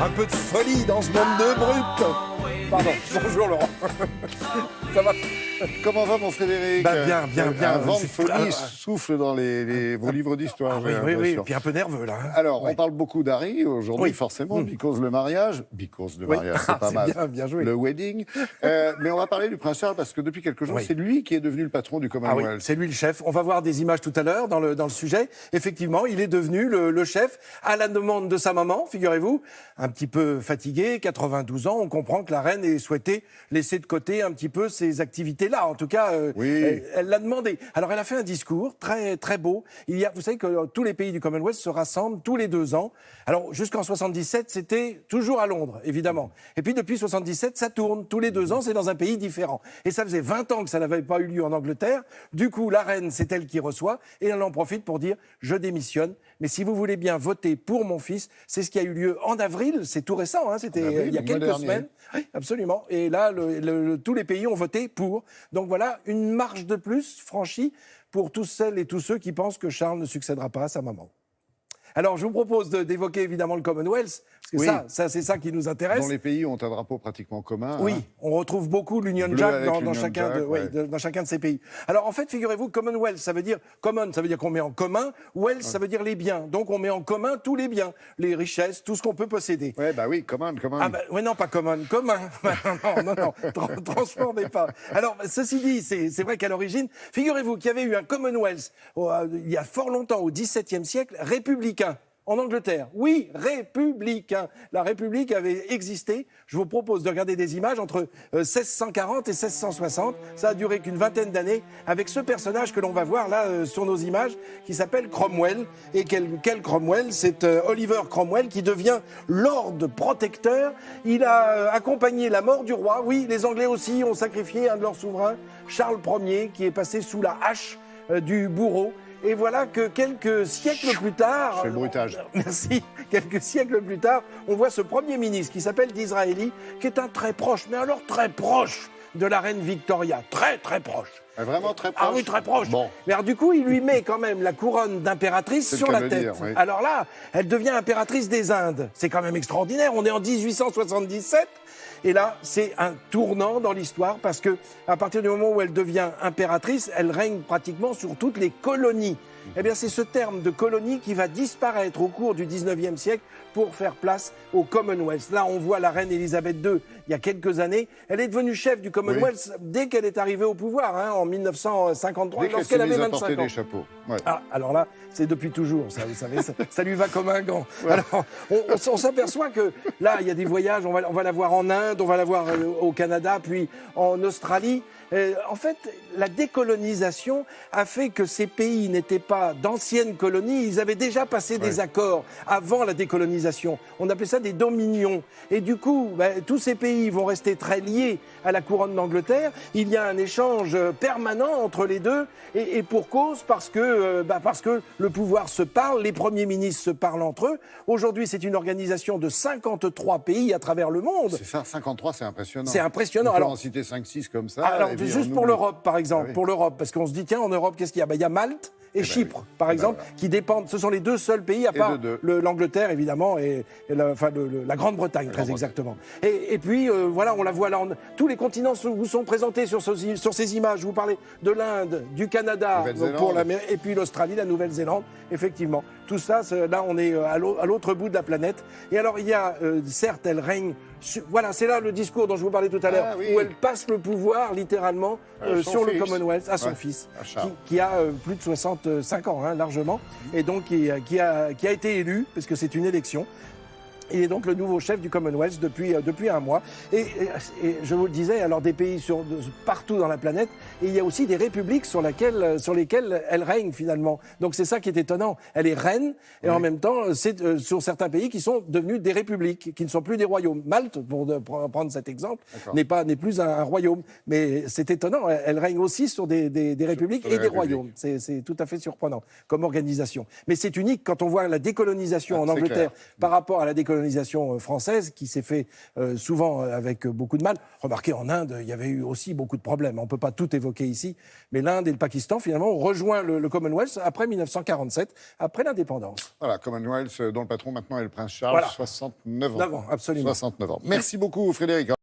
Un peu de folie dans ce monde de brutes. Pardon, bonjour Laurent. Ça va? Comment va mon Frédéric? Bien. Un vent de folie souffle dans vos livres d'histoire. Oui, et puis un peu nerveux là. Alors, on parle beaucoup d'Harry aujourd'hui, forcément, because le mariage. Because le mariage, c'est pas mal. Bien joué. Le wedding. Mais on va parler du prince Charles parce que depuis quelques jours, c'est lui qui est devenu le patron du Commonwealth. C'est lui le chef. On va voir des images tout à l'heure dans le sujet. Effectivement, il est devenu le chef à la demande de sa maman, figurez-vous. Un petit peu fatigué, 92 ans. On comprend que la reine ait souhaité laisser de côté un petit peu ses activités-là. En tout cas, elle l'a demandé. Alors, elle a fait un discours très, très beau. Vous savez que tous les pays du Commonwealth se rassemblent tous les 2 ans. Alors, jusqu'en 77, c'était toujours à Londres, évidemment. Et puis, depuis 77, ça tourne. Tous les 2 ans, c'est dans un pays différent. Et ça faisait 20 ans que ça n'avait pas eu lieu en Angleterre. Du coup, la reine, c'est elle qui reçoit. Et elle en profite pour dire « Je démissionne. Mais si vous voulez bien voter pour mon fils », c'est ce qui a eu lieu en avril. C'est tout récent, hein, c'était il y a quelques semaines. Oui, absolument. Et là, tous les pays ont voté pour. Donc voilà, une marche de plus franchie pour toutes celles et tous ceux qui pensent que Charles ne succédera pas à sa maman. Alors, je vous propose d'évoquer évidemment le Commonwealth, parce que c'est ça qui nous intéresse. Dont les pays ont un drapeau pratiquement commun. Oui, on retrouve beaucoup l'Union Jack dans chacun de ces pays. Alors, en fait, figurez-vous, Commonwealth, ça veut dire common, ça veut dire qu'on met en commun. Wealth, ça veut dire les biens. Donc, on met en commun tous les biens, les richesses, tout ce qu'on peut posséder. Common. Non, pas commun. Non, transformez pas. Alors, ceci dit, c'est vrai qu'à l'origine, figurez-vous qu'il y avait eu un Commonwealth il y a fort longtemps, au XVIIe siècle, républicain. En Angleterre, oui, républicain. La République avait existé. Je vous propose de regarder des images entre 1640 et 1660. Ça a duré qu'une vingtaine d'années avec ce personnage que l'on va voir là sur nos images qui s'appelle Cromwell. Et quel Cromwell? C'est Oliver Cromwell qui devient Lord protecteur. Il a accompagné la mort du roi. Oui, les Anglais aussi ont sacrifié un de leurs souverains, Charles Ier, qui est passé sous la hache du bourreau. Et voilà que quelques siècles plus tard... C'est le bruitage. Merci. Quelques siècles plus tard, on voit ce Premier ministre qui s'appelle Disraeli, qui est un très proche, mais alors très proche de la reine Victoria. Très, très proche. Vraiment très proche? Ah oui, très proche. Bon. Mais alors du coup, il lui met quand même la couronne d'impératrice sur la tête. Dire, oui. Alors là, elle devient impératrice des Indes. C'est quand même extraordinaire. On est en 1877. Et là, c'est un tournant dans l'histoire parce que à partir du moment où elle devient impératrice, elle règne pratiquement sur toutes les colonies. Eh bien, c'est ce terme de colonie qui va disparaître au cours du 19e siècle pour faire place au Commonwealth. Là, on voit la reine Elisabeth II, il y a quelques années. Elle est devenue chef du Commonwealth dès qu'elle est arrivée au pouvoir, en 1953, lorsqu'elle avait 25 ans. Des chapeaux. Ouais. Ah, alors là, c'est depuis toujours, ça, vous savez, ça lui va comme un gant. Alors, on s'aperçoit que là, il y a des voyages, on va la voir en Inde, on va la voir au Canada, puis en Australie. En fait, la décolonisation a fait que ces pays n'étaient pas d'anciennes colonies, ils avaient déjà passé des accords avant la décolonisation. On appelait ça des dominions. Et du coup, tous ces pays vont rester très liés à la couronne d'Angleterre. Il y a un échange permanent entre les deux, et pour cause, parce que le pouvoir se parle, les premiers ministres se parlent entre eux. Aujourd'hui, c'est une organisation de 53 pays à travers le monde. C'est ça, 53, c'est impressionnant. C'est impressionnant. On peut en citer 5-6 comme ça. Alors, juste pour l'Europe, par exemple, pour l'Europe, parce qu'on se dit, tiens, en Europe, qu'est-ce qu'il y a? Il y a Malte et Chypre, par exemple, qui dépendent. Ce sont les deux seuls pays, à part l'Angleterre, évidemment, et la Grande-Bretagne, très exactement. Et puis, voilà, on la voit là. Tous les continents vous sont présentés sur ces images. Je vous parlais de l'Inde, du Canada, et puis l'Australie, la Nouvelle-Zélande, effectivement. Tout ça, là, on est à l'autre bout de la planète. Et alors, il y a, certes, elle règne... Voilà, c'est là le discours dont je vous parlais tout à l'heure, où elle passe le pouvoir, littéralement, sur le Commonwealth, à son fils, qui a plus de 65 ans, largement, et donc qui a été élu, parce que c'est une élection. Il est donc le nouveau chef du Commonwealth depuis un mois. Et je vous le disais, alors des pays partout dans la planète, et il y a aussi des républiques sur lesquelles elle règne finalement. Donc c'est ça qui est étonnant. Elle est reine, et en même temps, c'est sur certains pays qui sont devenus des républiques, qui ne sont plus des royaumes. Malte, pour prendre cet exemple, n'est plus un royaume. Mais c'est étonnant, elle règne aussi sur des républiques et des royaumes. C'est tout à fait surprenant comme organisation. Mais c'est unique quand on voit la décolonisation en Angleterre par rapport à la décolonisation colonisation française qui s'est fait souvent avec beaucoup de mal. Remarquez, en Inde, il y avait eu aussi beaucoup de problèmes. On ne peut pas tout évoquer ici, mais l'Inde et le Pakistan, finalement, ont rejoint le Commonwealth après 1947, après l'indépendance. Voilà, Commonwealth, dont le patron maintenant est le prince Charles, 69 ans. Absolument. 69 ans. Merci beaucoup, Frédéric.